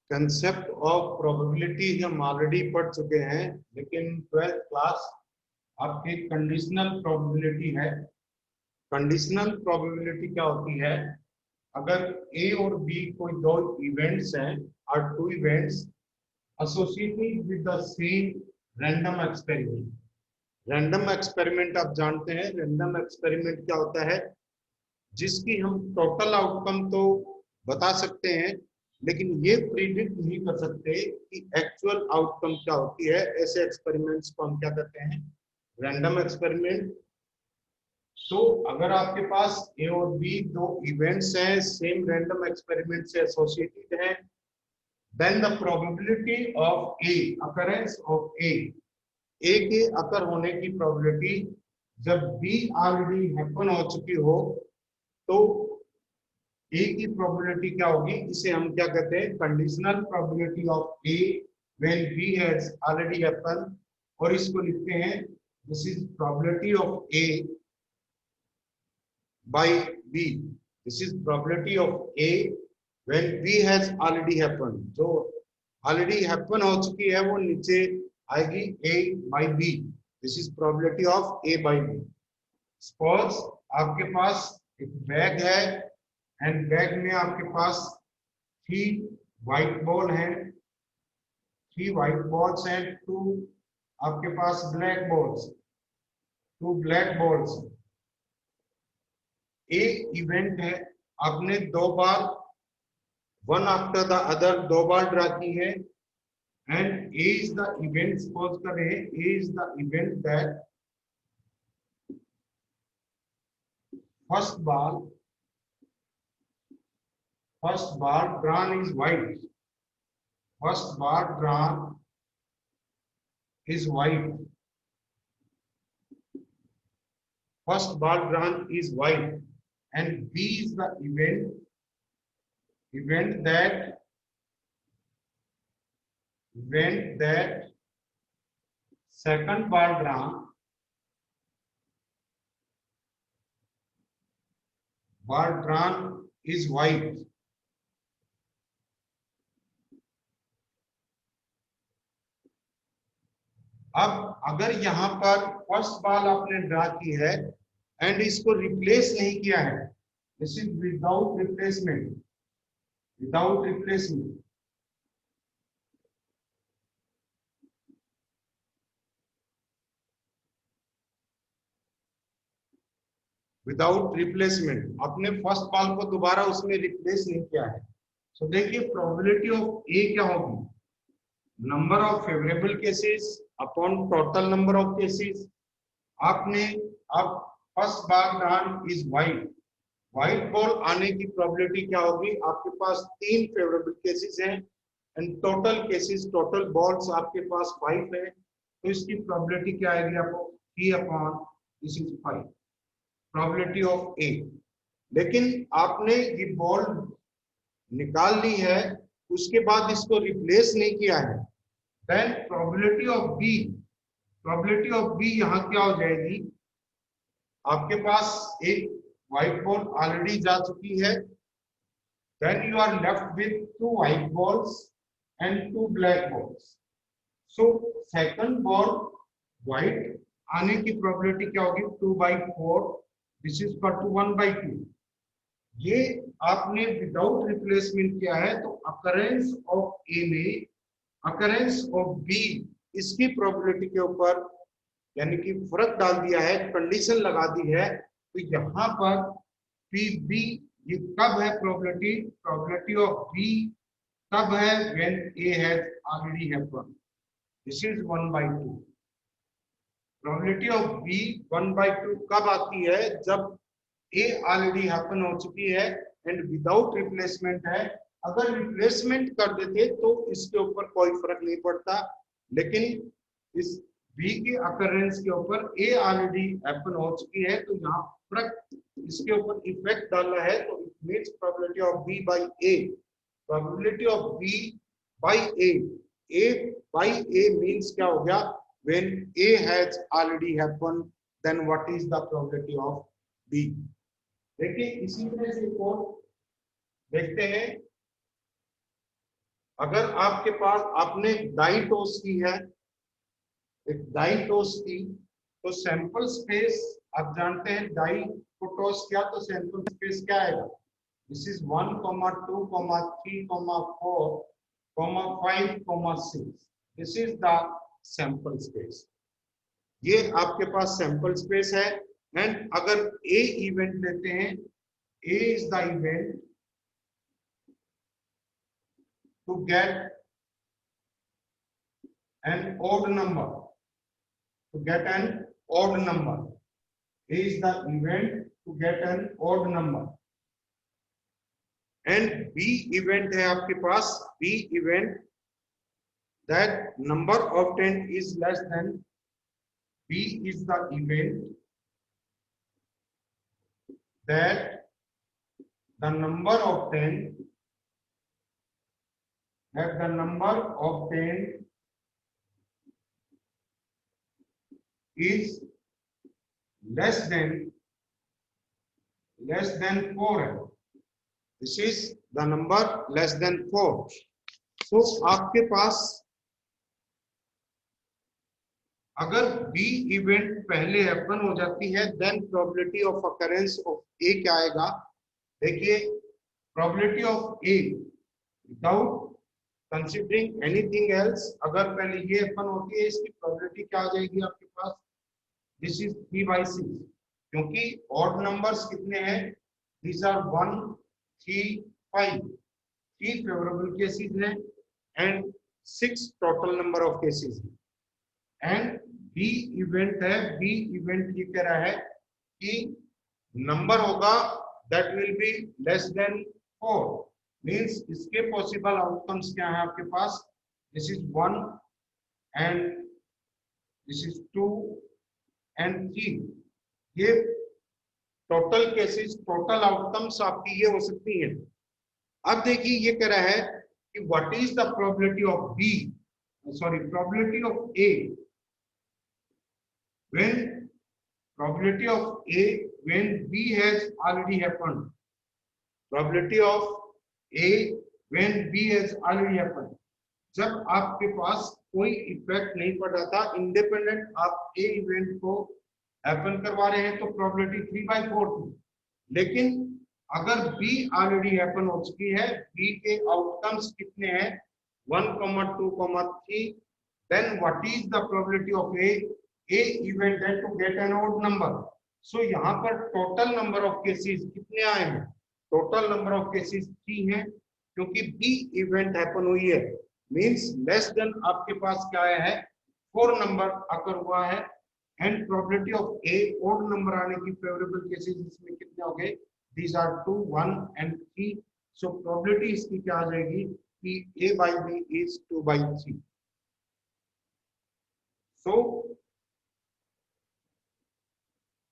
Concept of probability हम already पढ़ चुके हैं, लेकिन 12th क्लास आपकी कंडीशनल प्रोबेबिलिटी है। कंडीशनल प्रोबेबिलिटी क्या होती है? अगर ए और बी कोई दो इवेंट्स हैं और two events associated with the same random experiment. Random experiment आप जानते हैं, रैंडम एक्सपेरिमेंट क्या होता है? जिसकी हम टोटल आउटकम तो बता सकते हैं, लेकिन ये प्रिडिक्ट नहीं कर सकते कि एक्चुअल आउटकम क्या होती है। ऐसे एक्सपेरिमेंट्स को हम क्या कहते हैं? Random experiment. तो अगर आपके पास ए और बी दो इवेंट्स हैं, सेम रैंडम एक्सपेरिमेंट से एसोसिएटेड हैं, then the probability of A occurrence of A के अकर होने की प्रोबेबिलिटी जब बी ऑलरेडी हैपन हो चुकी हो, तो ए की प्रोबेबिलिटी क्या होगी? इसे हम क्या कहते हैं? Conditional probability of A when B has already happen. और इसको लिखते हैं, this is probability of A by B. This is probability of A when B has already happen. जो ऑलरेडी हैपन हो चुकी है वो नीचे आएगी A by B. This is probability of A by B. Suppose आपके पास एक बैग है एंड बैग में आपके पास 3 व्हाइट बॉल हैं, 3 व्हाइट बॉल्स हैं, 2 आपके पास ब्लैक बॉल्स, 2 ब्लैक बॉल्स। एक इवेंट है, आपने 2 बार वन आफ्टर द अदर 2 बार ड्रा की है, and A is the event. Suppose करें A is the event that first ball drawn is white. First ball drawn is white. First ball drawn is white, and B is the event that second ball drawn is white. अब अगर यहां पर first ball आपने draw की है and इसको replace नहीं किया है, this is without replacement, without replacement. Without replacement आपने फर्स्ट बॉल को दोबारा उसमें रिप्लेस नहीं किया है। सो देखिए प्रोबेबिलिटी ऑफ ए क्या होगी? Number of favourable cases upon total number of cases. आपने अब first ball drawn is white, white ball आने की प्रोबेबिलिटी क्या होगी? आपके पास 3 फेवरेबल केसेस हैं and total cases, total balls आपके पास 5 है, तो इसकी प्रोबेबिलिटी क्या आएगी आपको? 3 upon this is 5, probability of A. लेकिन आपने ये बॉल निकाल ली है, उसके बाद इसको रिप्लेस नहीं किया है, then probability of B, probability of B यहां क्या हो जाएगी? आपके पास एक व्हाइट बॉल ऑलरेडी जा चुकी है, then you are left with 2 white balls and 2 black balls. So second ball white आने की प्रोबेबिलिटी क्या होगी? 2/4, दिस इज इक्वल टू 1/2। ये आपने विदाउट रिप्लेसमेंट किया है, तो अकरेंस ऑफ ए में अकरेंस ऑफ बी, इसकी प्रोबेबिलिटी के ऊपर यानी कि फर्क डाल दिया है, कंडीशन लगा दी है। तो यहाँ पर पी बी ये कब है? प्रोबेबिलिटी ऑफ बी तब है when A has already happen, this is 1/2। Probability of B 1/2 कब आती है? जब ए ऑलरेडी हैपन हो चुकी है एंड विदाउट रिप्लेसमेंट है। अगर रिप्लेसमेंट कर देते तो इसके ऊपर कोई फर्क नहीं पड़ता, लेकिन इस बी के अकरेंस के ऊपर ए ऑलरेडी हैपन हो चुकी है, तो यहाँ फर्क इसके ऊपर इफेक्ट डाला है, तो it means probability of B by A. Probability of B by A by A means क्या हो गया? when a has already happened, then what is the probability of b? देखिए इसी तरह से एक और देखते हैं, अगर आपके पास आपने डाई टॉस की है, एक डाई टॉस की, तो सैंपल स्पेस आप जानते हैं, डाई को टॉस किया तो सैंपल स्पेस क्या आएगा, this is 1, 2, 3, 4, 5, 6, this is the sample space. ये आपके पास सैंपल स्पेस है। एंड अगर ए इवेंट लेते हैं, A is the event to get an odd number, to get an odd number, A is the event to get an odd number, and B event है आपके पास, B event that number obtained is less than, B is the event that the number obtained, is less than 4. This is the number less than 4. So आपके पास अगर B event पहले happen हो जाती है, then probability of occurrence of A क्या आएगा, देखिए probability of A without considering anything else, अगर पहले ये हैपन होती है, इसकी प्रोबेबिलिटी क्या आ जाएगी आपके पास, दिस इज 3/6, क्योंकि ऑड नंबर्स कितने हैं, दीज आर 1, 3, 5, 3 फेवरेबल केसेस हैं and 6 total number of cases हैं। एंड बी इवेंट है, बी इवेंट ये कह रहा है कि नंबर होगा that will be less than 4, means इसके पॉसिबल आउटकम्स क्या है आपके पास, this is 1 and this is 2 and 3। ये टोटल केसेस, टोटल आउटकम्स आपकी ये हो सकती है। अब देखिए ये कह रहा है कि what is the probability of B, sorry probability of A, when probability of A when B has already happened, probability of A when B has already happened, जब आपके पास कोई इफेक्ट नहीं पड़ रहा था, इंडिपेंडेंट आप ए इवेंट को हैपन करवा रहे हैं, तो प्रोबेबिलिटी 3/4 थी। लेकिन अगर बी ऑलरेडी हैपन हो चुकी है, बी के आउटकम्स कितने हैं, 1, 2, 3, then what is the probability of A event है to get an odd number. So यहाँ पर टोटल नंबर ऑफ केसेस कितने आए हैं, टोटल नंबर ऑफ केसेस 3 हैं, क्योंकि बी इवेंट हैपन हुई है, मींस लेस देन आपके पास क्या आया है, 4 नंबर अकर हुआ है। And probability of a odd number आने की फेवरेबल केसेस इसमें कितने हो गए, these are 2, 1 and 3। So probability इसकी क्या आ जाएगी कि a by b is 2/3। सो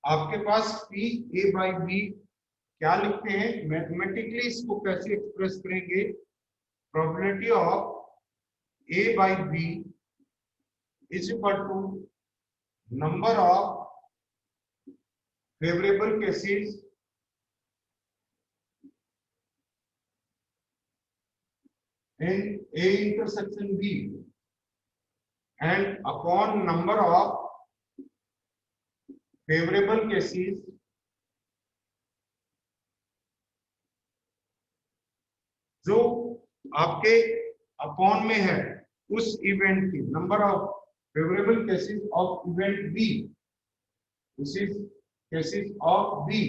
आपके पास p a by b क्या लिखते हैं, मैथमेटिकली इसको कैसे एक्सप्रेस करेंगे, probability of a by b is equal to number of favorable cases in A intersection B and upon number of favorable cases जो आपके upon में है उस इवेंट की, number of favourable cases of event B, this is cases of B.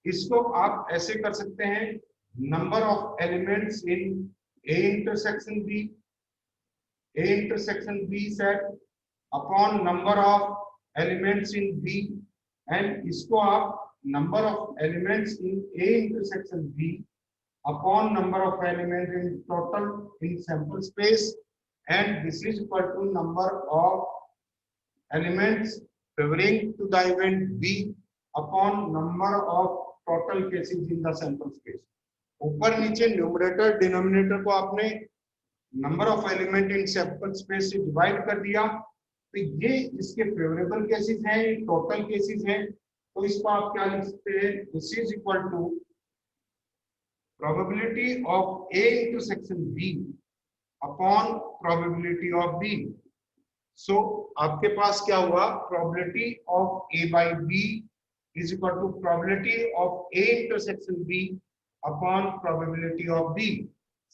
इसको आप ऐसे कर सकते हैं, number of elements in A intersection B, A intersection B set upon number of elements in B, and इसको आप number of elements in A intersection B upon number of elements in total in sample space, and this is equal to number of elements favoring to the event B upon number of total cases in the sample space। ऊपर नीचे numerator denominator को आपने number of element in sample space से divide कर दिया, तो ये इसके फेवरेबल केसेस हैं, टोटल केसेस हैं, तो इसको आप क्या लिख सकते हैं, this is equal to probability of A intersection B upon probability of B. So आपके पास क्या हुआ, probability of A by B is equal to probability of A intersection B upon probability of B.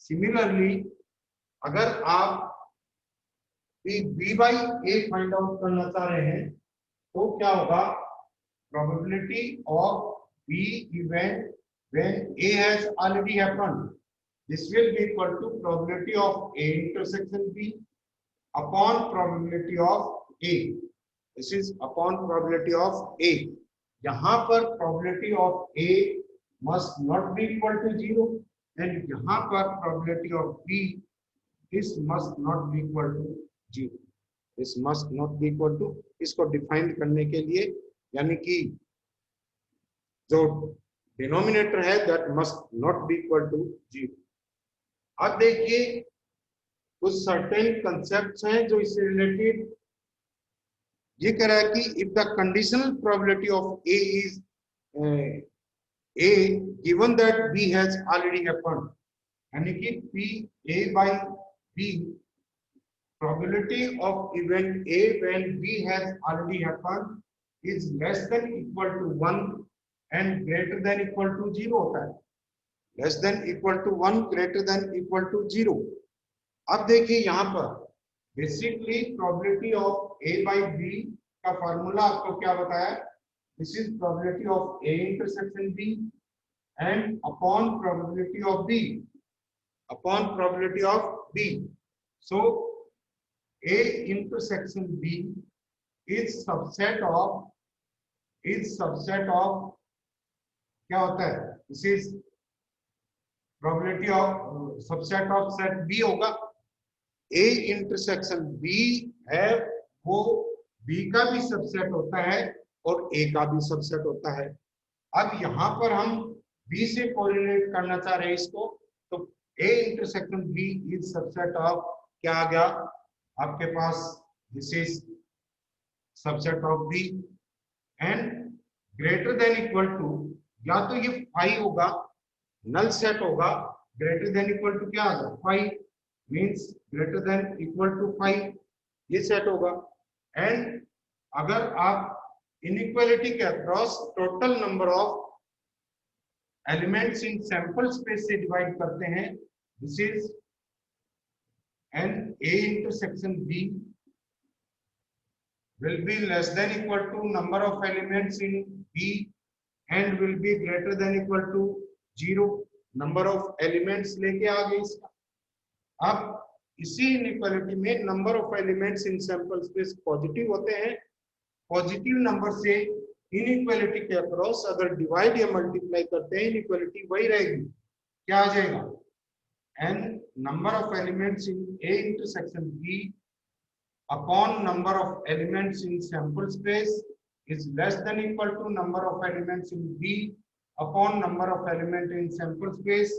Similarly अगर आप B by A find out करना चाह रहे हैं तो क्या होगा, probability of B event when A has already happened, this will be equal to probability of A intersection B upon probability of A. This is upon probability of A. यहाँ पर probability of A must not be equal to 0 and यहाँ पर probability of B this must not be equal to 0. This must not be equal to, इसको define करने के लिए यानी कि जो डिनोमिनेटर है that must not be equal to 0। अब देखिए कुछ सर्टेन कंसेप्ट्स हैं जो इससे रिलेटेड, ये कह रहा है कि if the conditional probability of A is A given that B has already happened, यानी कि P A by B probability of event A when B has already happened is less than equal to 1 and greater than equal to 0 होता है, less than equal to 1 greater than equal to 0। अब देखिए यहाँ पर basically probability of A by B का formula आपको क्या बताया, this is probability of A intersection B and upon probability of B, upon probability of B। So A intersection B is subset of क्या होता है, this is probability of subset of set B होगा। A intersection B है वो B का भी subset होता है और A का भी सबसेट होता है। अब यहाँ पर हम B से कोरिलेट करना चाह रहे हैं इसको, तो A intersection B is subset of क्या आ गया आपके पास, this is subset of B and greater than equal to, या तो ये 5 होगा, नल सेट होगा, ग्रेटर देन इक्वल टू क्या आ गया 5 means greater than equal to 5 ये सेट होगा। एंड अगर आप इनइक्वालिटी के across total number of elements in sample space से डिवाइड करते हैं, this is and A intersection B will be less than equal to number of elements in B and will be greater than equal to 0। number of elements लेके आ गए इसका। अब इसी inequality में number of elements in sample space positive होते हैं, positive number से inequality के अक्रॉस अगर डिवाइड या मल्टीप्लाई करते हैं इनइक्वालिटी वही रहेगी, क्या आ जाएगा, and number of elements in A intersection B upon number of elements in sample space is less than equal to number of elements in B upon number of element in sample space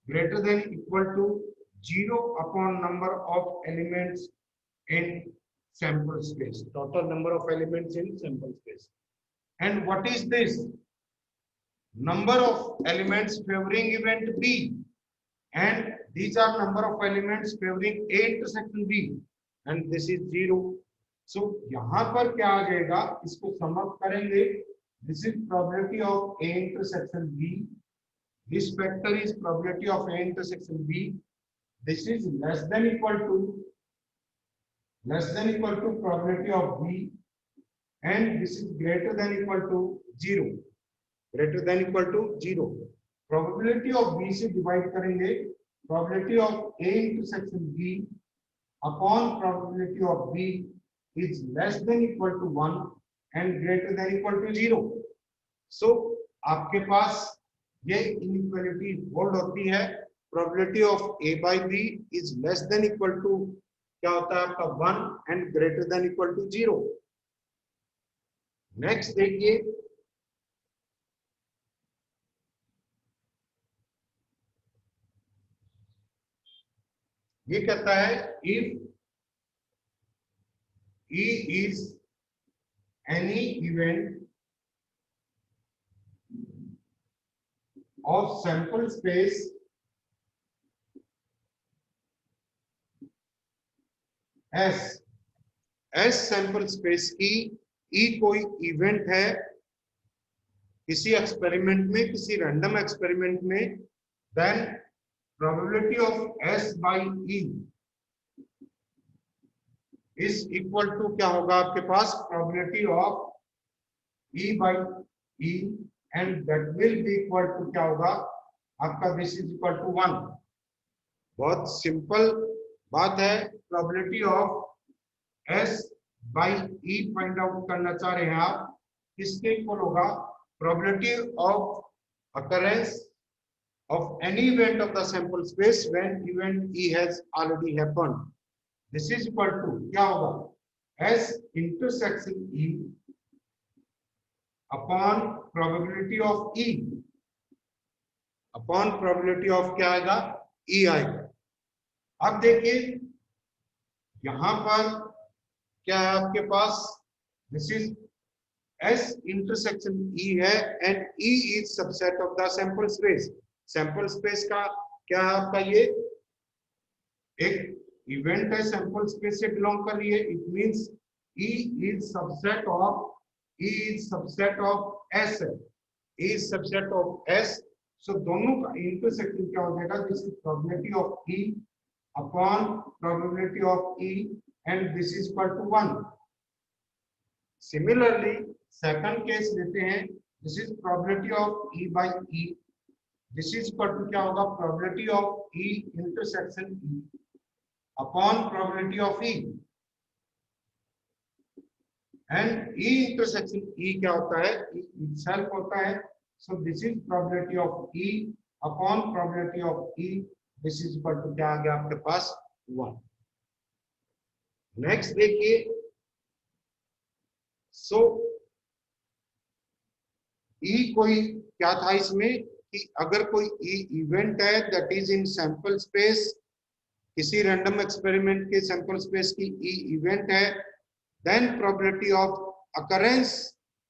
greater than equal to 0 upon number of elements in sample space, total number of elements in sample space। and what is this, number of elements favoring event B and these are number of elements favoring A intersection B and this is 0। so यहाँ पर क्या आ जाएगा, इसको sum up करेंगे, this is probability of A intersection B, this factor is probability of A intersection B, this is less than equal to probability of B and this is greater than equal to 0, greater than equal to 0। Probability of B से divide करेंगे probability of A intersection B upon probability of B is less than equal to 1 and greater than equal to 0। So आपके पास ये inequality hold होती है, probability of A by B is less than equal to क्या होता है आपका 1 and greater than equal to 0। Next देखिए, ये कहता है if E is any event of sample space S S sample space की ई कोई इवेंट है किसी एक्सपेरिमेंट में, किसी रैंडम एक्सपेरिमेंट में, then probability of S by E is equal to क्या होगा आपके पास, probability of E by E, and that will be equal to क्या होगा आपका, दिस इज इक्वल टू 1। बहुत सिंपल बात है। Probability of S by E find out करना चाह रहे हैं आप, किसके इक्वल होगा, probability of occurrence of any event of the sample space when event E has already happened. This is equal to क्या होगा, S intersection E upon probability of E, upon probability of क्या आएगा, E आएगा। अब देखिए यहां पर क्या है आपके पास, this is S intersection E है and E is subset of the sample space। Sample space का क्या है आपका, ये एक इवेंट है, सैंपल स्पेस से बिलोंग कर रही है। It means E is subset of S है, E is subset of S। So दोनों का इंटरसेक्शन क्या हो जाएगा, this is probability of E upon probability of E and this is equal to 1। Similarly second case लेते हैं, this is probability of E by E, this is equal to क्या होगा, probability of E intersection E upon probability of E, and E intersection E क्या होता है, E itself होता है। So this is probability of E upon probability of E, this is equal to क्या आ गया आपके पास, 1। नेक्स्ट देखिए, सो E कोई क्या था इसमें कि अगर कोई E इवेंट है that is in sample space, किसी रैंडम एक्सपेरिमेंट के सैंपल स्पेस की E इवेंट है, then probability of occurrence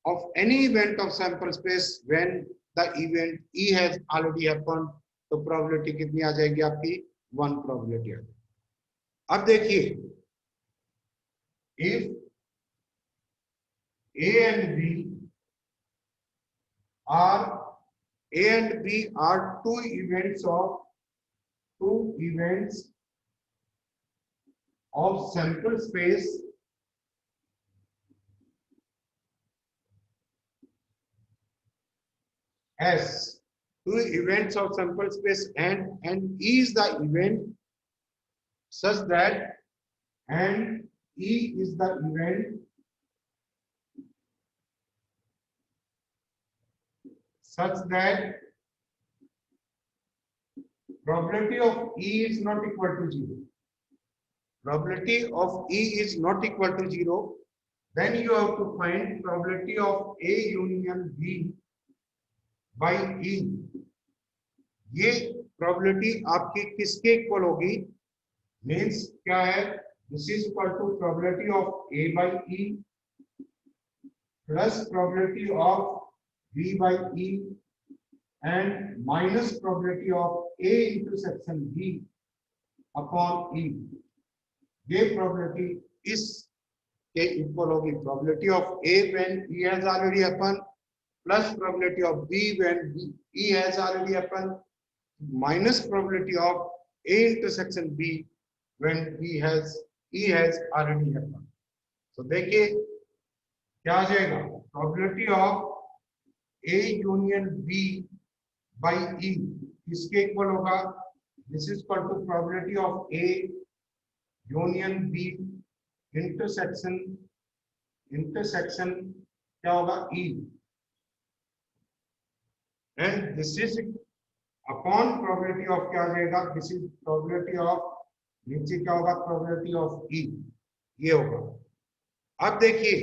of any event of sample space when the event E has already happened, तो प्रोबेबिलिटी कितनी आ जाएगी आपकी, 1 probability आ जाएगी। अब देखिए, if A and B are two events of sample space S, two events of sample space and E is the event such that, and E is the event such that probability of E is not equal to 0. Probability of E is not equal to 0. Then you have to find probability of A union B by E। ये probability आपकी किसके equal होगी, means क्या है, this is equal to probability of A by E plus probability of B by E and minus probability of A intersection B upon E। ये probability इस के equal होगी probability of A when E has already happened plus probability of B when E has already happened minus probability of A intersection B when E has already happened। तो देखिए क्या आ जाएगा, probability of A union B by E किसके equal होगा, this is equal to probability of A union B intersection क्या होगा, E, and this is upon probability of क्या आ जाएगा, दिस इज प्रोबेबिलिटी ऑफ, नीचे क्या होगा, प्रोबेबिलिटी ऑफ E, ये होगा। अब देखिए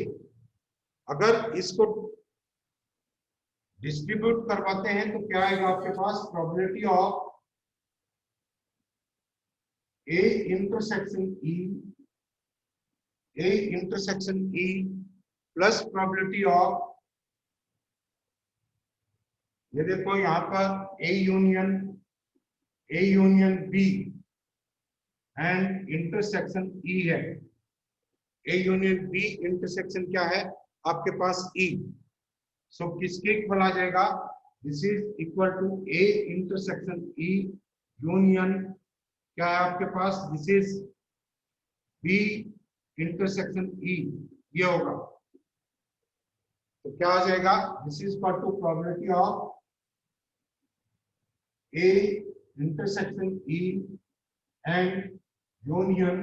अगर इसको डिस्ट्रीब्यूट करवाते हैं तो क्या आएगा आपके पास, probability of A intersection E plus probability of, ये देखो यहाँ पर A union B and intersection E है, ए यूनियन बी इंटरसेक्शन क्या है आपके पास ई। सो किसके इक्वल आ जाएगा, this is equal to A intersection E union क्या है आपके पास, this is B intersection E, ये होगा। तो क्या आ जाएगा, this is equal to probability of A intersection E and union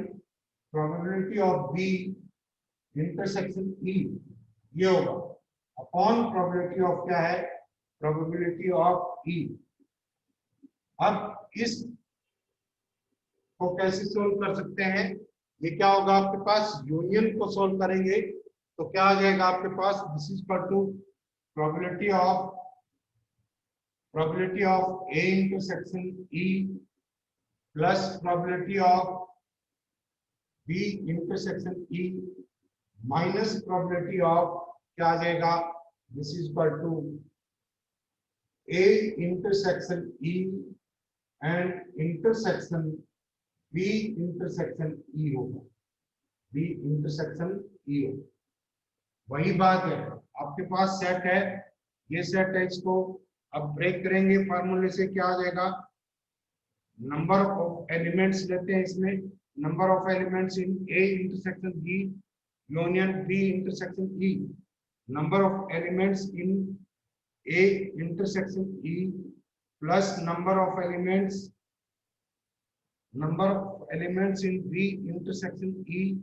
probability of B intersection E, ये होगा अपॉन प्रोबेबिलिटी ऑफ क्या है, प्रोबेबिलिटी ऑफ ई। अब इस को कैसे सोल्व कर सकते हैं, ये क्या होगा आपके पास, यूनियन को सोल्व करेंगे तो क्या आ जाएगा आपके पास, this is equal to probability of A intersection E plus probability of B intersection E minus probability of क्या आ जाएगा, this is equal to A intersection E and intersection B intersection E होगा, बी इंटरसेक्शन ई होगा। वही बात है, आपके पास set है, ये सेट है, इसको अब ब्रेक करेंगे फार्मूले से, क्या आ जाएगा, नंबर ऑफ एलिमेंट्स लेते हैं इसमें, number of elements in A intersection B union B intersection E, number of elements in A intersection E plus number of elements in B intersection E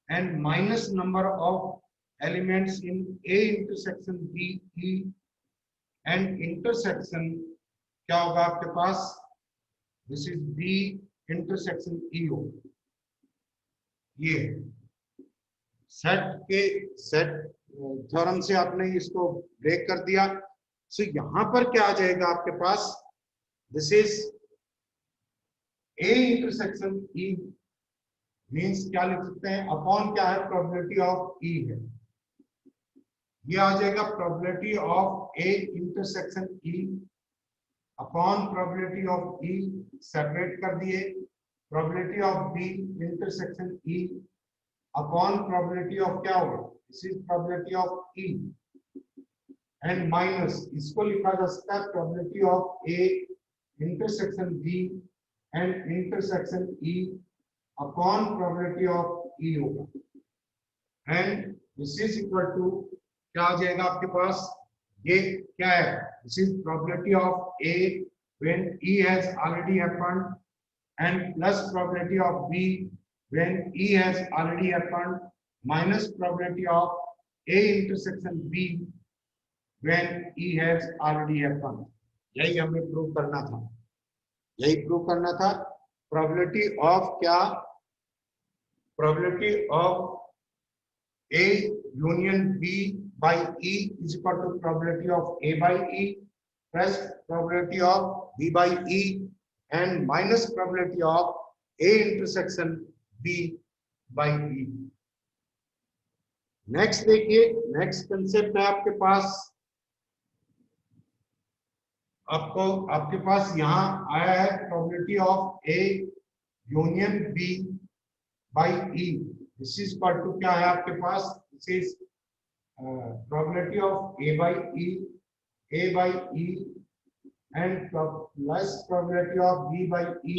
and minus number of elements in A intersection B E and intersection क्या होगा आपके पास, this is B intersection E होगा। ये set theorem से आपने इसको break कर दिया। सो यहां पर क्या आ जाएगा आपके पास, this is A intersection E means क्या लिख सकते हैं, अपॉन क्या है, प्रोबेबिलिटी ऑफ ई है, ये आ जाएगा probability of A intersection E upon probability of E, separate कर दिए, probability of B intersection E upon probability of क्या होगा, this is probability of E and minus, इसको लिखा जा सकता है probability of A intersection B and intersection E upon probability of E होगा and this is equal to क्या आ जाएगा आपके पास, ये क्या है, this is probability of A when E has already happened and plus probability of B when E has already happened minus probability of A intersection B when E has already happened. यही हमें prove करना था, यही prove करना था, probability of क्या, probability of A union B by E is equal to probability of A by E plus probability of B by E and minus probability of A intersection B by E. Next देखिए, next concept है आपके पास, आपको आपके पास यहाँ आया है probability of A union B by E, this is equal to क्या है आपके पास, this is probability of A by E and plus probability of B by E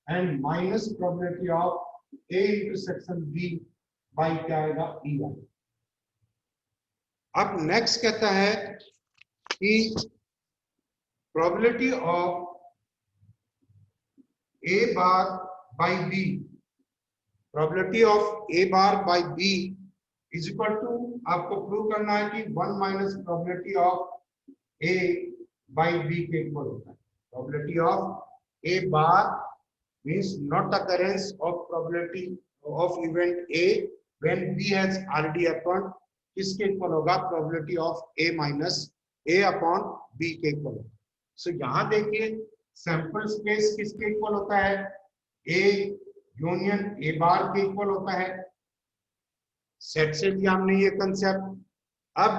and minus probability of A intersection B by क्या आएगा, ई आई। अब next कहता है कि probability of A bar by B, probability of A bar by B is equal to, आपको prove करना है कि 1 minus probability of A by B के इक्वल होता है। probability of A bar means not occurrence of probability of event A when B has already happened, किसके equal होगा, probability of A minus A upon B के equal होगा। सो यहां देखिए sample space किसके इक्वल होता है, ए यूनियन ए बार के इक्वल होता है, सेट से लिया हमने ये कंसेप्ट। अब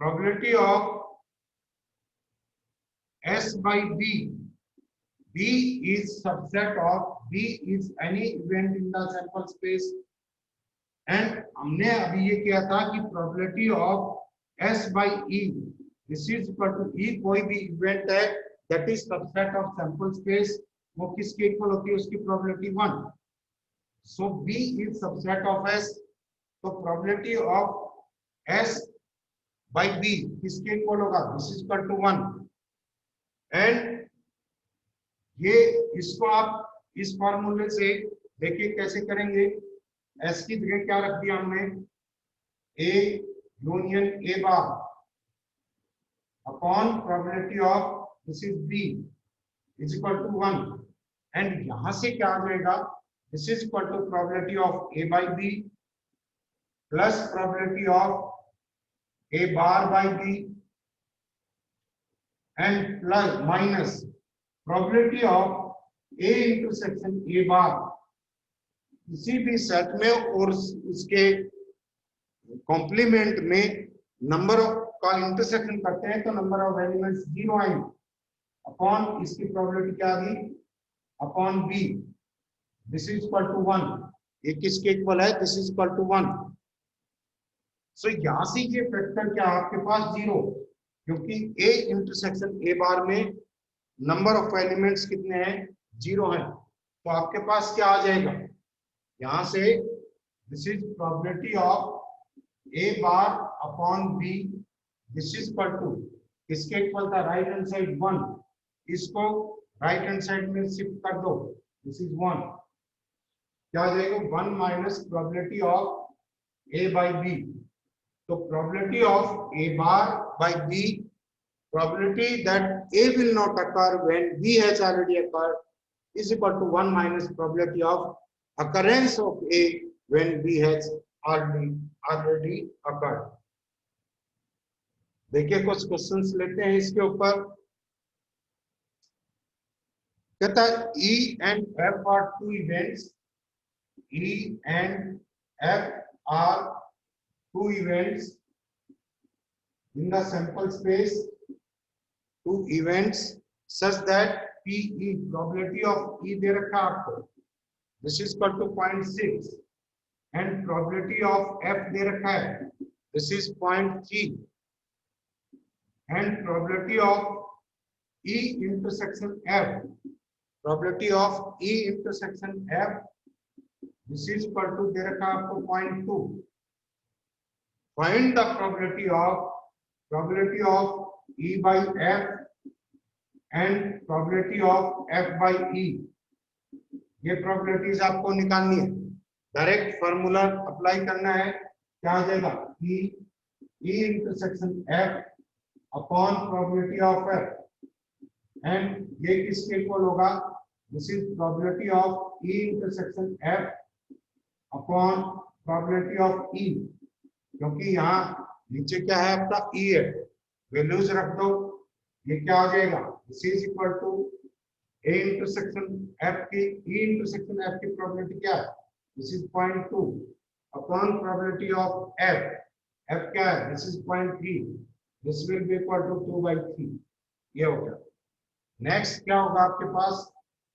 probability of S by B, B is subset of, B is any event in the sample space and हमने अभी ये किया था कि probability of S by E this is equal to E, कोई भी इवेंट है that is subset of sample space, वो किसके इक्वल होती है, उसकी probability 1. So B is subset of S, तो probability of S by B किसके इक्वल होगा, this is equal to 1. And ये इसको आप इस फॉर्मूले से देखिए कैसे करेंगे. एस की जगह क्या रख दिया हमने, A union A bar upon probability of this is B is equal to 1. And यहां से क्या आ जाएगा, this is equal to probability of A by B plus probability of A bar by B and plus minus probability of A intersection A bar किसी भी set में और उसके कॉम्प्लीमेंट में नंबर ऑफ का इंटरसेक्शन करते हैं तो नंबर ऑफ एलिमेंट्स 0 आएंगे अपॉन इसकी प्रोबेबिलिटी क्या आ गई upon B this is equal to 1. ये किसके इक्वल है, this is equal to 1. So यहां से ये फैक्टर क्या आपके पास 0, क्योंकि ए इंटरसेक्शन ए बार में नंबर ऑफ एलिमेंट्स कितने हैं, 0 हैं. तो आपके पास क्या आ जाएगा यहां से, this is probability of A bar upon B this is equal to किसके इक्वल था, राइट हैंड साइड 1, इसको राइट हैंड साइड में शिफ्ट कर दो, दिस इज 1. क्या आ जाएगा 1 minus probability of A by B. तो probability of A bar by B, probability that A will not occur when B has already occurred is equal to 1 minus probability of occurrence of A when B has already occurred. देखिए कुछ questions लेते हैं इसके ऊपर. कहता है E and F are two events. E and F are two events in the sample space, two events such that PE probability of E दे रखा आपको, this is equal to 0.6 and probability of F दे रखा है, this is 0.3 and probability of E intersection F, probability of E intersection F this is equal to दे रखा आपको 0.2. Find the probability of E by F and probability of F by E. ये probabilities आपको निकालनी है, direct formula apply करना है. क्या आ जाएगा E intersection F upon probability of F and ये किसके इक्वल होगा, this is probability of E intersection F upon probability of E. क्योंकि यहाँ नीचे क्या है आपका E है, वैल्यूज रख दो, ये क्या आ जाएगा, this is equal to A intersection F की E इंटरसेक्शन F की प्रोबेबिलिटी क्या है, this is 0.2 upon probability of F, F क्या है, this is 0.3, this will be equal to 2/3. ये हो गया. नेक्स्ट क्या होगा आपके पास,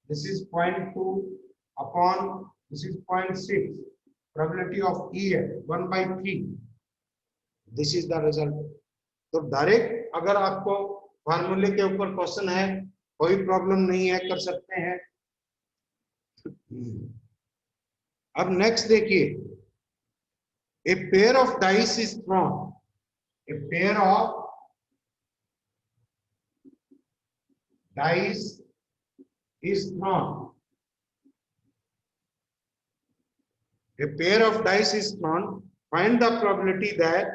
this is 0.2 upon this is 0.6, probability of E है 1/3. This is the result. तो डायरेक्ट अगर आपको फार्मूले के ऊपर क्वेश्चन है कोई प्रॉब्लम नहीं है, कर सकते हैं. अब नेक्स्ट देखिए, a pair of dice is throne, a pair of dice is throne, a pair of dice is thrown, find the probability that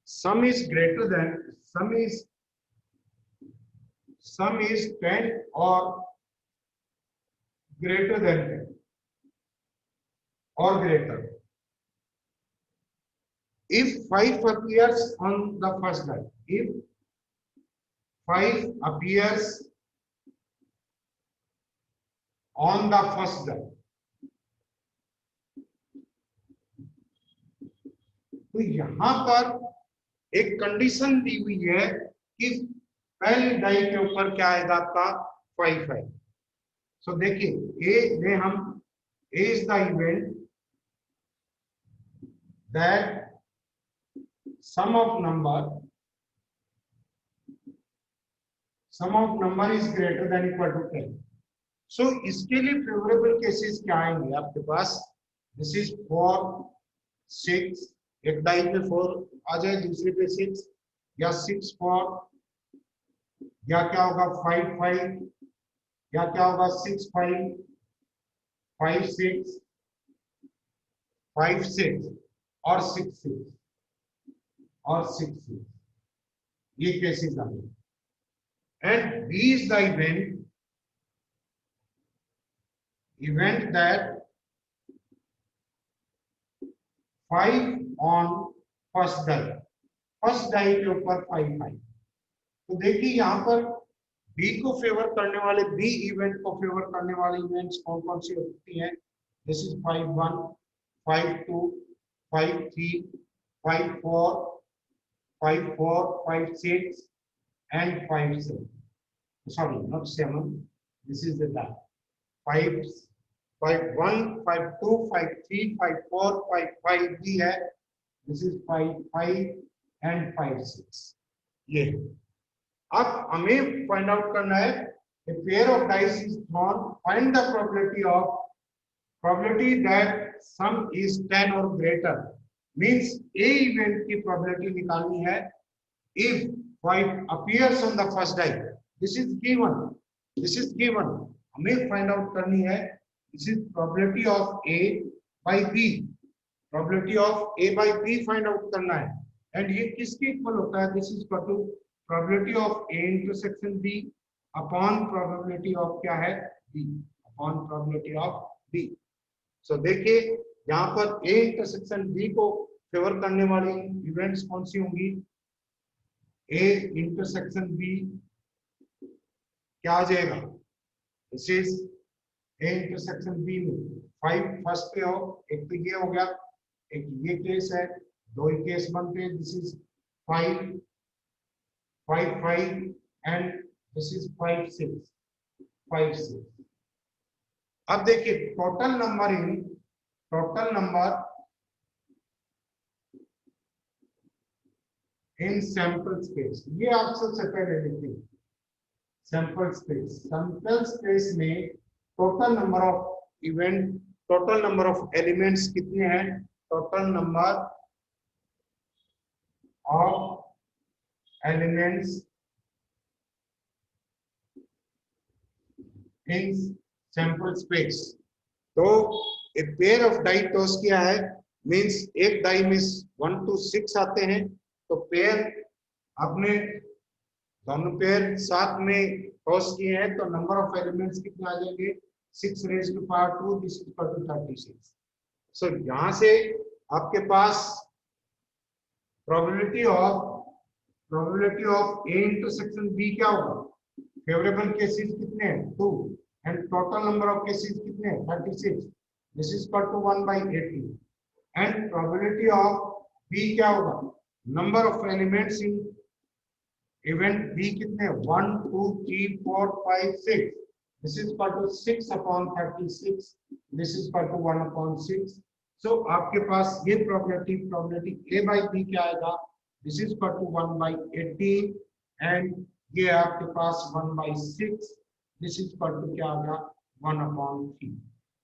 sum is 10 or greater than 10 or greater if 5 appears on the first die. If 5 appears on the first die, तो यहां पर एक condition दी हुई है कि पहले die के ऊपर क्या आएगा आपका 5 है। सो देखिए ए में हम A is the event that sum of number is greater than equal to 10। So इसके लिए फेवरेबल केसेस क्या आएंगे आपके पास? दिस इज 4 6, एक डाई पे 4 आ जाए, दूसरे पे 6, या 6 4, या क्या होगा 5 5, या क्या होगा 6 5 5 6 5 6 और 6 6 और 6 6, ये केसेस आ गए। And B is the event that 5 on first die के ऊपर 5 5। तो देखिए यहाँ पर बी को फेवर करने वाले, बी इवेंट को फेवर करने वाले इवेंट्स कौन कौन सी होती हैं? This is 5 1 5 2 5 3 5 4 5 4 5 6 and 5 7, sorry not 7, this is the die 5 5 1 5 2 5 3 5 4 5 5 भी है, दिस इज 5 5 एंड 5 6। ये अब हमें फाइंड आउट करना है a pair of dice is thrown, find the probability that sum is 10 or greater, means a event की probability निकालनी है if 5 appears on the first die। this is given, हमें find out करनी है this is probability of a by b, probability of a by b find out करना है। एंड ये किसके इक्वल होता है? This is equal to probability of a intersection b अपॉन probability of क्या है? b अपॉन probability of b। सो देखिए यहाँ पर a इंटरसेक्शन b को फेवर करने वाली इवेंट्स कौन सी होंगी? a इंटरसेक्शन b क्या आ जाएगा? This is a intersection b में 5 फर्स्ट पे हो, एक तो ये हो गया, एक ये केस है, दो ही केस बनते हैं। This is 5 5 5 and this is 5 6 5 6। अब देखिए total number in sample space, ये आप सबसे पहले लिखिए। सैंपल स्पेस में total number of event, total number of elements कितने हैं? Total number of elements in sample space. तो एक पेयर ऑफ डाई टॉस किया है, मींस एक डाई में 1 to 6 आते हैं, तो पेयर आपने दोनों पेयर साथ में टॉस किए हैं, तो नंबर ऑफ एलिमेंट्स कितने आ जाएंगे? 6 raised to power 2, this is equal to 36। So यहां से आपके पास probability of A intersection B क्या होगा? फेवरेबल केसेस कितने हैं? 2, and total number of cases कितने हैं? 36, this is equal to 1/80। And probability of B क्या होगा? Number of elements in event B कितने? 1 2 3 4 5 6, this is equal to 6 upon 36, this is equal to 1 upon 6। so आपके पास ये probability a by b क्या आएगा? this is equal to 1/80 and ये आपके पास 1/6, this is equal to क्या आएगा? 1 upon 3।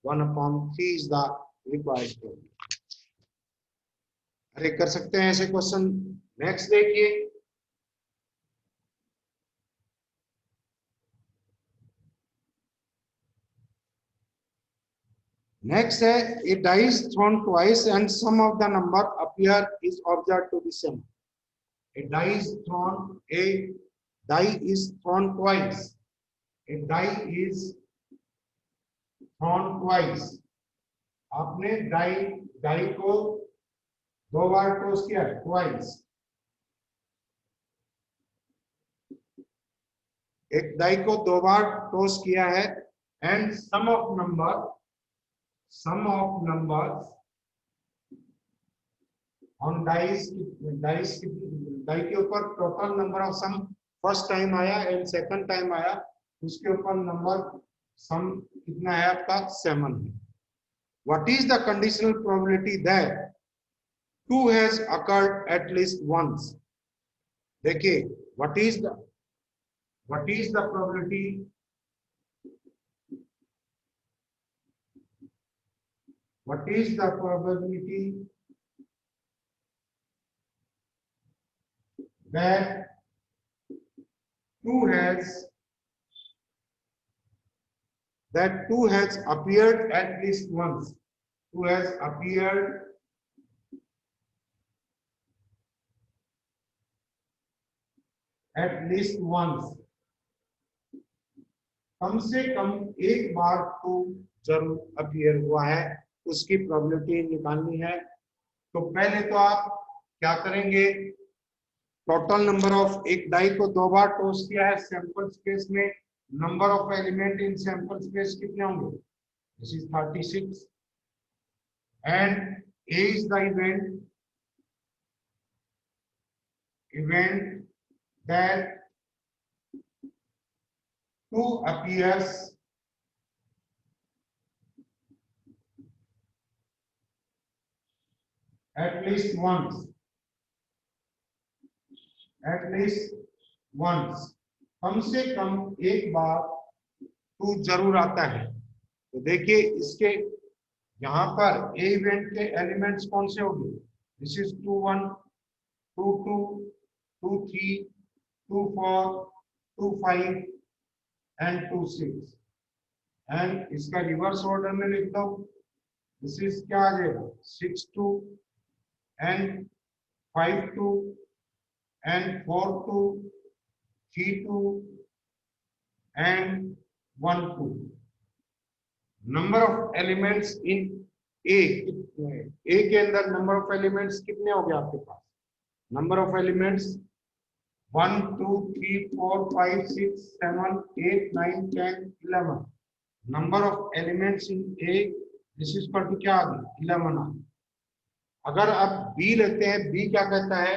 1 upon 3 is the required probability। अरे कर सकते हैं ऐसे क्वेश्चन। नेक्स्ट देखिए, नेक्स्ट है a die is thrown twice and sum of the number appear is observed to be same। a die is thrown twice, a die is thrown twice। आपने die को दो बार टॉस किया है, twice. एक die को दो बार toss किया है and sum of on dice die के ऊपर total number of sum first time आया एंड सेकंड टाइम आया, उसके ऊपर नंबर सम कितना है आपका 7 है। What is the conditional probability that 2 has occurred at least once. देखिए what is the probability, what is the probability that 2 has appeared at least once, 2 has appeared at least once, कम से कम एक बार तो जरूर अपीयर हुआ है, उसकी probability निकालनी है। तो पहले तो आप क्या करेंगे, टोटल नंबर ऑफ, एक डाई को 2 बार टॉस किया है सैंपल स्पेस में, number of element in sample space कितने होंगे, this is 36 and A is the event that 2 appears at least once, कम से कम एक बार 2 जरूर आता है। तो देखिए इसके यहाँ पर ए इवेंट के एलिमेंट्स कौन से होंगे, दिस इज 2 1 2 2 2 3 2 4 2 5 एंड 2 6 एंड इसका रिवर्स ऑर्डर में लिख दो, दिस इज क्या आ जाएगा 6 2 and 5 2 and 4 2 3 2 and 1 2। Number of elements in A के अंदर नंबर ऑफ एलिमेंट्स कितने हो गए आपके पास, number of elements 1 2 3 4 5 6 7 8 9 10 11। Number of elements in A this is पर क्या आ गई 11 आ। अगर आप बी लेते हैं, बी क्या कहता है,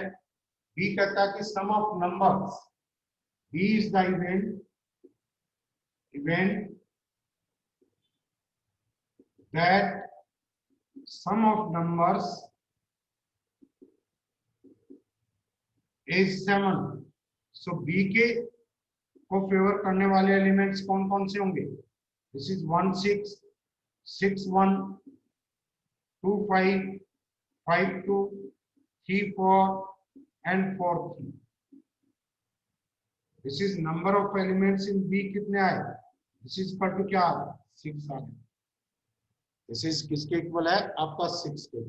बी कहता है कि sum of numbers, B is the event that sum of numbers is 7। so b के को फेवर करने वाले एलिमेंट्स कौन कौन से होंगे, this is 1 6 6 1 2 5 5 2 3 4 and 4 3। This is number of elements in B कितने आए, दिस इज पर टू क्या आ रहा 6 आ गया, दिस इज किसके इक्वल है आपका 6 के।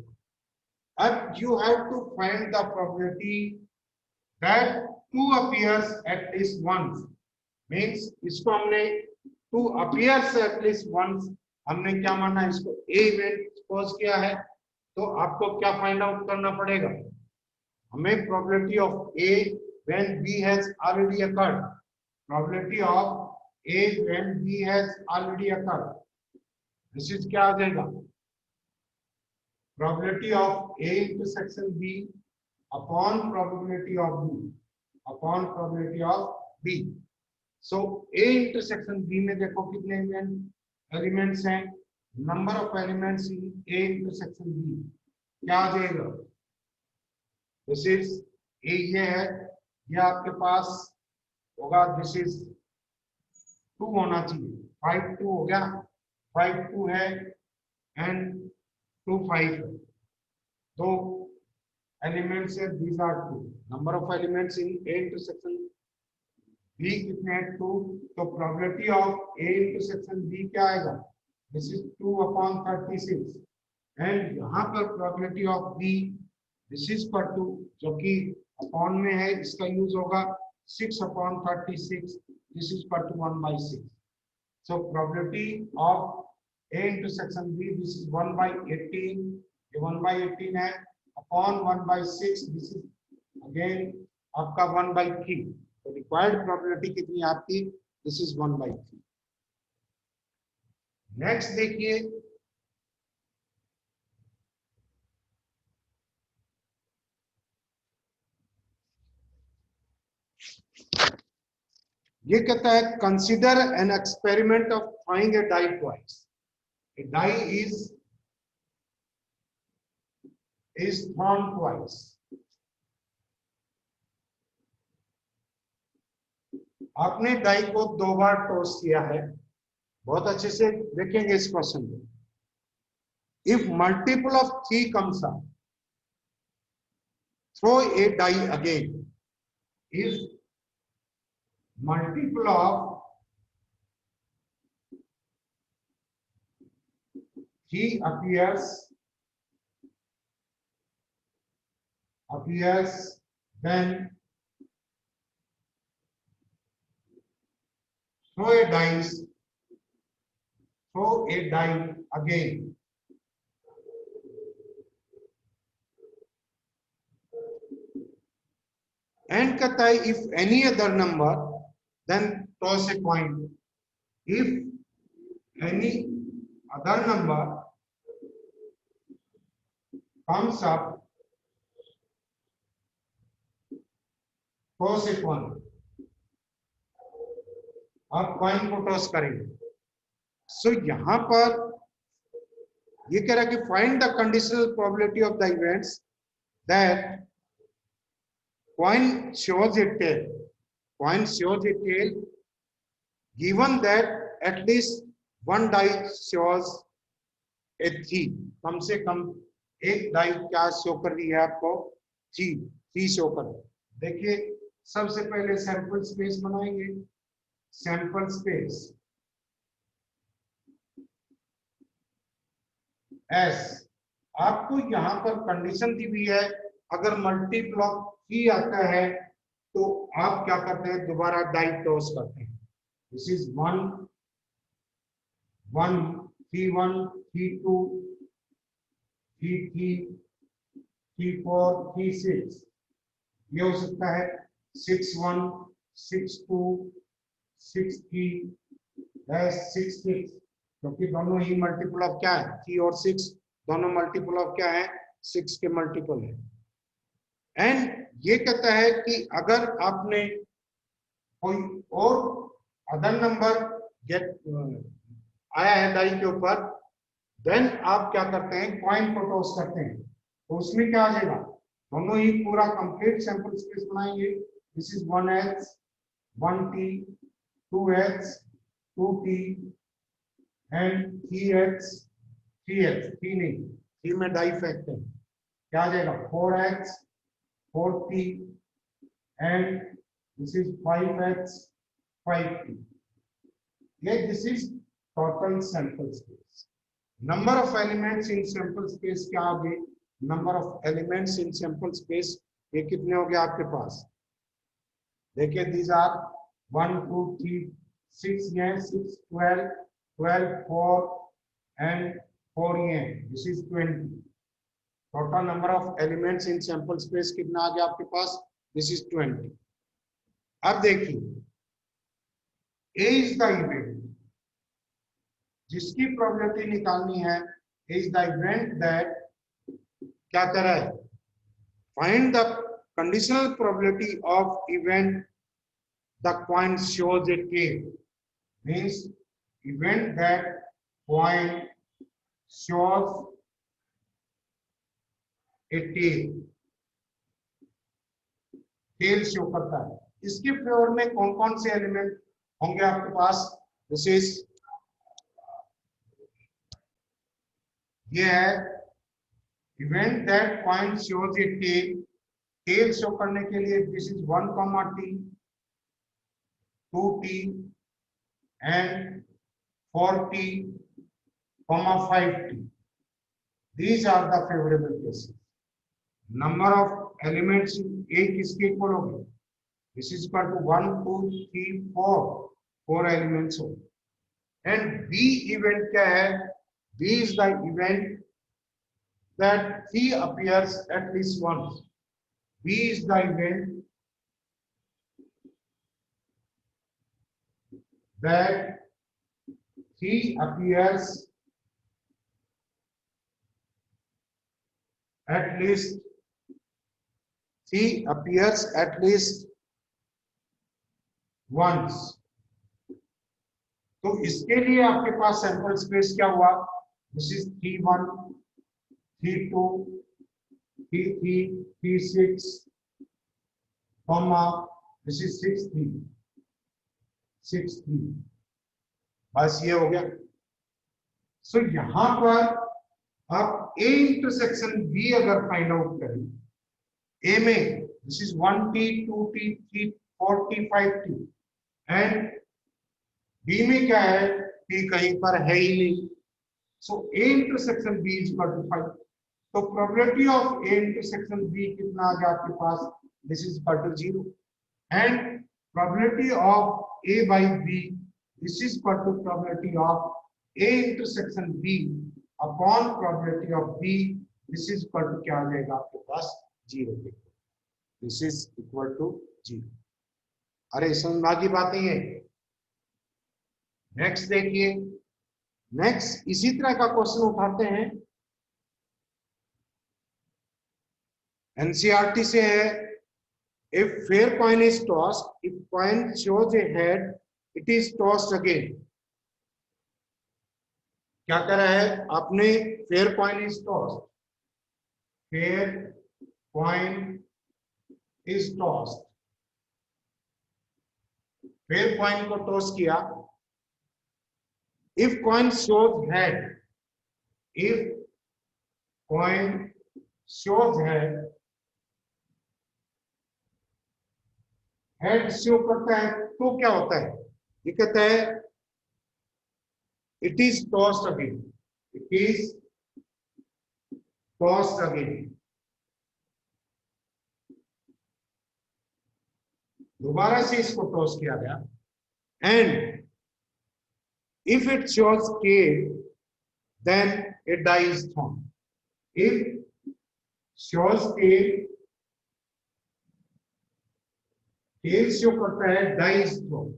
अब you have to find the probability that 2 appears at least once, मींस इसको हमने 2 appears at least once हमने क्या माना, इसको ए इवेंट सपोज किया है, तो आपको क्या फाइंड आउट करना पड़ेगा, हमें probability of A when B has already occurred, probability of A when B has already occurred, this is क्या आ जाएगा, probability of A intersection B upon probability of B upon probability of B. So A intersection B में देखो कितने elements हैं, number of elements in A intersection B क्या आ जाएगा, दिस इज ए ये है, ये आपके पास होगा, दिस इज 2 होना चाहिए, 5 2 हो गया, 5 2 है एंड 2 5 है, तो एलिमेंट्स है, these are 2, number of elements in A intersection B कितने हैं 2, तो probability of A intersection B क्या आएगा, दिस इज 2 अपॉन 36 एंड यहाँ पर probability of B this is पर 2 जो कि अपॉन में है, इसका यूज होगा 6 अपॉन 36, दिस इज पर 2 1/6। So probability of A intersection B, this is 1/18, ये 1/18 है, upon 1/6, this is again आपका 1/3, तो required probability कितनी आपकी, this is 1/3। नेक्स्ट देखिए ये कहता है consider an experiment of throwing a die twice. A die is thrown twice. आपने डाई को 2 बार टॉस किया है. बहुत अच्छे से देखेंगे इस क्वेश्चन को. If multiple of 3 comes up, throw a die again. If multiple of 3 appears, then throw a die again. And कहता है if any other number, then toss a coin. If any other number comes up, toss a coin. आप coin को toss करेंगे. सो यहां पर ये कह रहा है कि find the conditional probability of the events that coin shows a tail. Coin shows a tail given that at least one die shows a 3. कम से कम एक डाई क्या शो कर रही है आपको? 3 शो कर रही है. देखिए सबसे पहले सैंपल स्पेस बनाएंगे. Sample space S. आपको यहां पर कंडीशन दी हुई है, अगर मल्टीपल ऑफ 3 आता है तो आप क्या करते हैं? दोबारा डाई टॉस करते हैं. This is 1 1 3 1 3 2 3 3 3 4 3 6. ये हो सकता है 6 1 6 2 6 3 6 6, क्योंकि दोनों ही मल्टीपल ऑफ क्या है? 3 और 6 दोनों मल्टीपल ऑफ क्या है? 6 के मल्टीपल है. एंड ये कहता है कि अगर आपने कोई और अदर नंबर गेट आया है डाई के ऊपर, देन आप क्या करते हैं? कॉइन को टॉस करते हैं. तो उसमें क्या आ जाएगा? दोनों ही पूरा कंप्लीट सैंपल स्पेस बनाएंगे. This is 1h 1t 2h 2t and 3h 3 नहीं, 3 में डाई फैक्टर क्या आ जाएगा? 4h 4t and this is 5h 5t. Yeah, this is total sample space. Number of elements in sample space क्या आ गए? Number of elements in sample space ये कितने हो गए आपके पास? देखिए these are 1 2 3 6 ये 6 12 12 4 and 4 ये. This is 20. Total number of elements in sample space कितना आ गया आपके पास? This is 20. अब देखिए ए इज द इवेंट जिसकी प्रोबेबिलिटी निकालनी है. इज द इवेंट दैट क्या कर रहा है? Find the conditional probability of event the coin shows a tail. Means event that coin shows tail show करता है. इसके फेवर में कौन कौन से एलिमेंट होंगे आपके पास? दिस इज ये है event that coin shows a tail. Tail show करने के लिए this is 1, t 2t and 4t, 5t. These are the favorable cases. Number of elements A किसके इक्वल होगी? This is equal to 1 2 3 4 elements हो. And B event क्या है? B is the event that 3 appears at least once. B is the event that 3 appears at least once. तो इसके लिए आपके पास सैंपल स्पेस क्या हुआ, this is T1 T2 T3 T6 comma this is 6 3 बस ये हो गया। सो यहां पर आप ए इंटरसेक्शन बी अगर फाइंड आउट करें, ए में this is 1T 2T 3 4T 5T and B में क्या है, T कहीं पर है ही नहीं। So A intersection B is equal to 5। तो probability of A intersection B कितना आ गया आपके पास, this is equal to 0 and probability of A by B this is equal to probability of A intersection B upon probability of B, this is equal to क्या आ जाएगा आपके पास 0, दिस इज इक्वल टू 0। अरे समझ की बात नहीं है। नेक्स्ट देखिए, नेक्स्ट इसी तरह का क्वेश्चन उठाते हैं, एनसीईआरटी से है। If fair coin is tossed, if coin shows A head, it is tossed again. क्या कर रहा है आपने, fair coin is tossed, fair coin is tossed, fair coin को टॉस किया। If coin shows head, if coin shows head, head show करता है तो क्या होता है, ये कहता है it is tossed again, it is tossed again. दोबारा से इसको टॉस किया गया and if it shows K, then a die is thrown. If shows K, tail show करता है, die is thrown.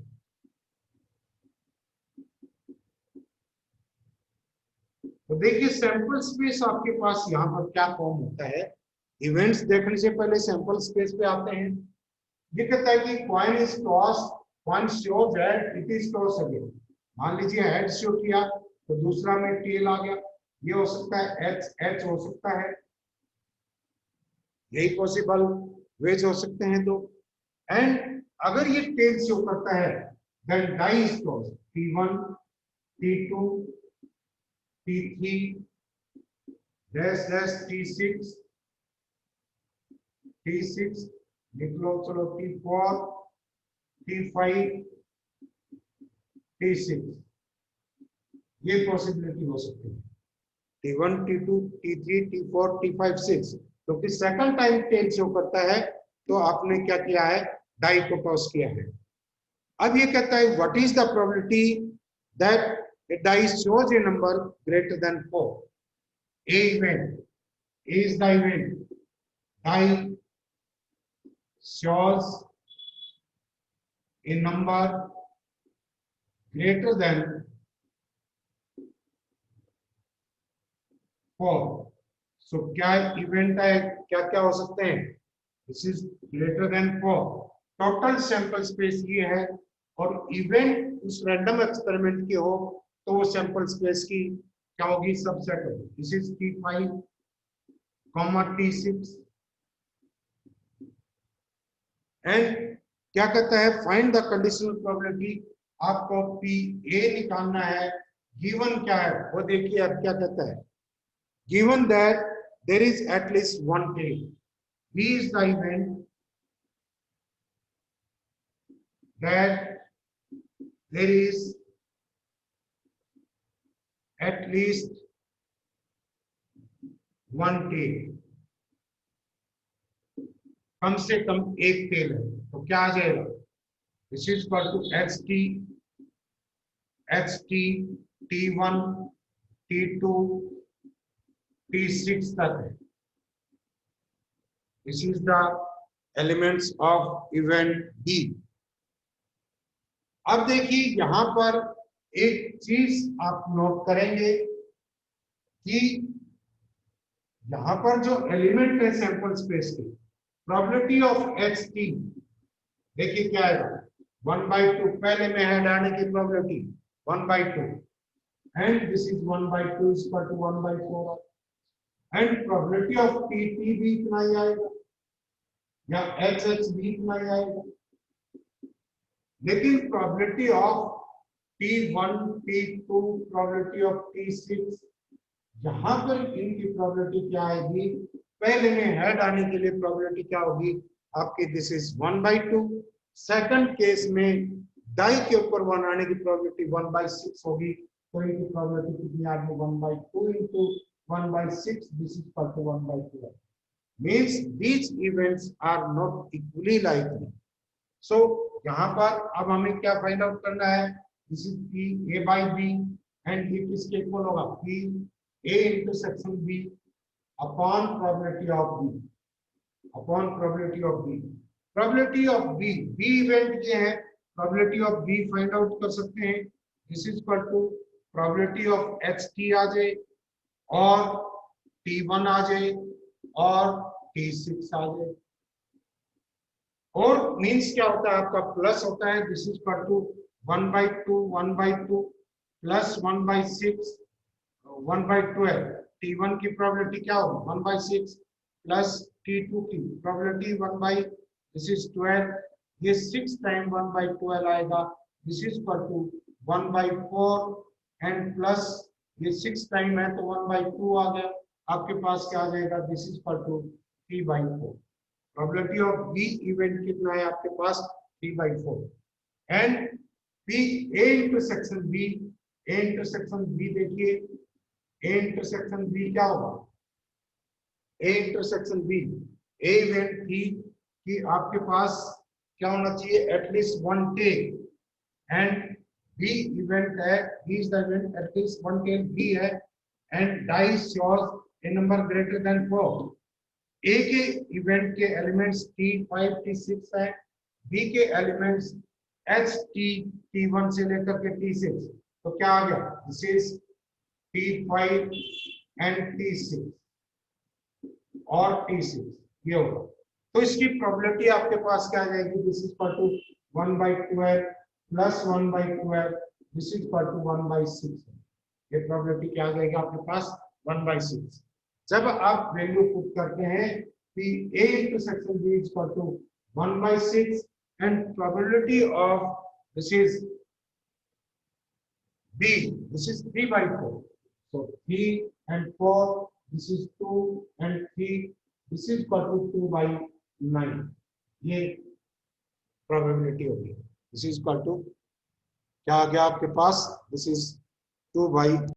तो देखिए सैंपल स्पेस आपके पास यहाँ पर क्या फॉर्म होता है, इवेंट्स देखने से पहले सैंपल स्पेस पे आते हैं। ये कहता है कि coin is toss, coin shows head, it is toss again. मान लीजिए हेड शो किया तो दूसरा में टेल आ गया, ये हो सकता है एच एच हो सकता है, यही पॉसिबल वेज हो सकते हैं। तो एंड अगर ये टेल शो करता है then die is toss, T1 T2 T3 dash dash T6 T6 निकलो, चलो T4 T5 T6, ये पॉसिबिलिटी हो सकती है। T1 T2 T3 T4 T5 6, तो कि सेकंड टाइम टेल शो करता है तो आपने क्या किया है, डाई को टॉस किया है। अब ये कहता है what is the probability that a die shows a number greater than 4। A event is the event die shows a number greater than 4। So क्या इवेंट है, क्या क्या हो सकते हैं, this is greater than 4। Total sample space ये है और इवेंट उस रैंडम एक्सपेरिमेंट की हो तो वो सैंपल स्पेस की क्या होगी, सबसेट होगी। This is T5 T6 and क्या कहता है, फाइंड द कंडीशनल प्रोबेबिलिटी। आपको पी ए निकालना है, गिवन क्या है वो देखिए। अब क्या कहता है, given that there is at least one tail, B is the event that there is at least one tail, कम से कम एक टेल है, तो क्या आ जाएगा, this is equal to HT T1 T2 T6 तक है। This is the elements of event B। अब देखिए यहां पर एक चीज आप नोट करेंगे कि यहां पर जो एलिमेंट है सैंपल स्पेस के, प्रोबेबिलिटी ऑफ HT देखिए क्या आएगा, 1/2 पहले में हेड आने की probability 1/2 and this is 1/2 is equal to 1/4 and probability of T भी इतना ही आएगा या एच भी इतना ही आएगा। लेकिन probability of T1 T2 probability of T6 यहाँ पर इनकी प्रोबेबिलिटी क्या आएगी, पहले में हेड आने के लिए प्रोबेबिलिटी क्या होगी आपकी, दिस इज 1/2। सेकंड केस में डाई के ऊपर 1 आने की प्रोबेबिलिटी 1/6 होगी, तो इनकी प्रोबेबिलिटी कितनी आ गई 1/2 into 1/6 this is equal to 1/12 means these events are not equally likely. So यहाँ पर अब हमें क्या फाइंड आउट करना है, this is P A by B एंड ये किसके इक्वल होगा, P A intersection B upon probability of B upon probability of B। Probability of B event ये है, probability of B find out कर सकते हैं, this is equal to probability of HT आ जाए और T1 आ जाए और T6 आ जाए। और मींस क्या होता है आपका प्लस होता है, this is equal to 1/2 plus 1/6 1/12 T1 की प्रोबेबिलिटी क्या होगी 1/6 प्लस T2 की प्रोबेबिलिटी 1 दिस इज 12 ये 6 टाइम 1/12 आएगा, this is equal to 1/4 and plus ये 6 टाइम है तो 1/2 आ गया, आपके पास क्या आ जाएगा, this is equal to 3/4। Probability of B event कितना है आपके पास 3/4 and P A intersection B देखिए A इंटरसेक्शन B क्या होगा, A intersection B A event थी कि आपके पास क्या होना चाहिए at least 1 tail and B event है, B is the event at least 1 tail B है and dice yours a number greater than 4। A के इवेंट के एलिमेंट्स T5 T6 है, B के एलिमेंट्स HT T1 से लेकर के T6, तो क्या आ गया, this is T5 and T6 और T6 ये होगा, तो इसकी प्रोबेबिलिटी आपके पास क्या आ जाएगी, this is equal to 1/12 plus 1/12 this is equal to 1/6। ये प्रोबेबिलिटी क्या आ जाएगी आपके पास 1/6। जब आप वैल्यू पुट करते हैं कि A intersection B is equal to 1/6 and probability of this is B this is 3/4, so 3 and 4 this is 2 and 3 this is equal to 2/9 ये प्रोबेबिलिटी होगी, दिस इज इक्वल टू क्या आ गया आपके पास, दिस इज 2/9।